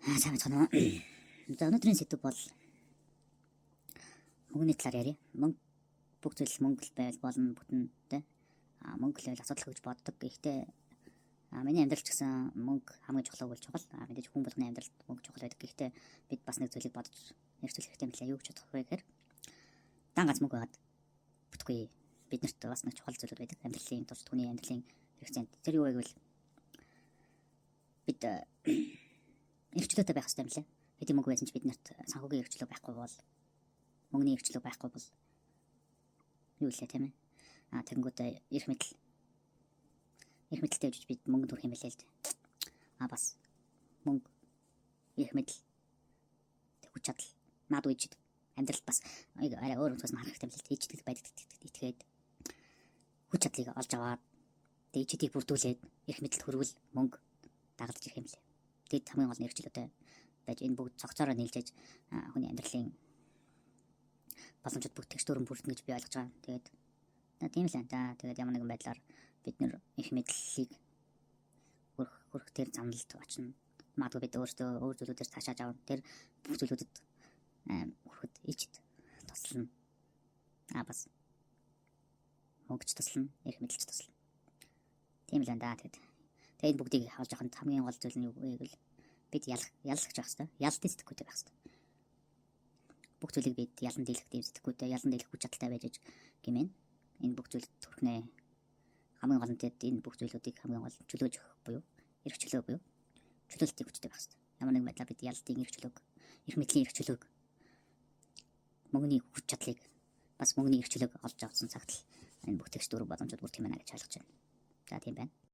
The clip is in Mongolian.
Сайн байна. За өнөөдрийн сэдв бол мөнгөний талаар ярив. Мөнгө бүх зүйл мөнгө байвал болно бүтэнтэй. Мөнгө л асуудал гэж боддог. Гэхдээ миний амьдралч гэсэн мөнгө хамгийн чухал болж байгаа. Мэдээж хүн болгоны амьдралд мөнгө чухал байдаг. Гэхдээ бид бас нэг зүйлийг бодож нэрвчлэх хэрэгтэй мэлээ. Юу гэж бодох вэ гэхээр дан ганц мөнгө аваад бүтгүй. Биднэрт бас нэг чухал зүйлүүд байдаг. Амьдралын тус түүний амьдралын хэрэгцээнд. Тэр юу вэ гэвэл бид эрхчлөөтэй байх хэрэгтэй мэлээ. Хэдийн мөнгө байсан ч биднэрт санхүүгийн эрхчлөө байхгүй бол мөнгөний эрхчлөө байхгүй бол юу лээ тийм ээ. Тэгэнгүүтээ эрх мэдэлтэй гэж бид мөнгө төрөх юм байлээ л дээ. Бас мөнгө эрх мэдэл хүч чадал наад үеж амьдралд бас арай өөр өнцгөөс нь харах хэрэгтэй мэлээ. Ичдэг байдаг итгээд хүч чадлыг олж аваад ичдийг бүрдүүлээд эрх мэдэлд хүрвэл мөнгө дагалдаж ирэх юм лээ. Тэгэд хамгийн гол нэрчлөөтэй байж энэ бүгд цогцоороо нийлжээж хүний амьдралын боломжууд бүгд тэгштүрэн бүрдэнэ гэж би ойлгож байгаа. Тэгээд тийм л байна. Тэгээд ямар нэгэн байдлаар бид нэр их мэдлэлийг хүрх тэр замналд очно. Магадгүй бид өөрсдөө өөр зүйлүүдээр цаашааж авна. Тэр бүх зүйлүүдэд хүрэхэд ичд туслана. Бас мөнгөч туслана, эрх мэдэлч туслана. Тийм л байна. Тэгээд бүгдийг хаалж авахын хамгийн гол зүйл нь юу вэ гэвэл бид яллагч байх хэрэгтэй. Ялалтын сэтгэхүйтэй байх хэрэгтэй. Бүх зүйлийг бид ялан дийлэх тийм сэтгэхүйтэй, ялан дийлэх хүч чадалтай байж гэмээр энэ бүх зүйлд төрхнөө хамгийн гол нь энэ бүх зүйлүүдийг хамгийн гол чөлөөж өгөх буюу эрх чөлөө буюу чөлөөлтийн хүчтэй байх хэрэгтэй. Ямар нэгэн байдлаар бид ялалтын эрх чөлөөг, эрх мэдлийн эрх чөлөөг, мөнгөний хүч чадлыг бас мөнгөний эрх чөлөөг олж авсан цагт л энэ бүх текстур боломжууд бүрдэх юм байна гэж ойлгож байна. За тийм байна.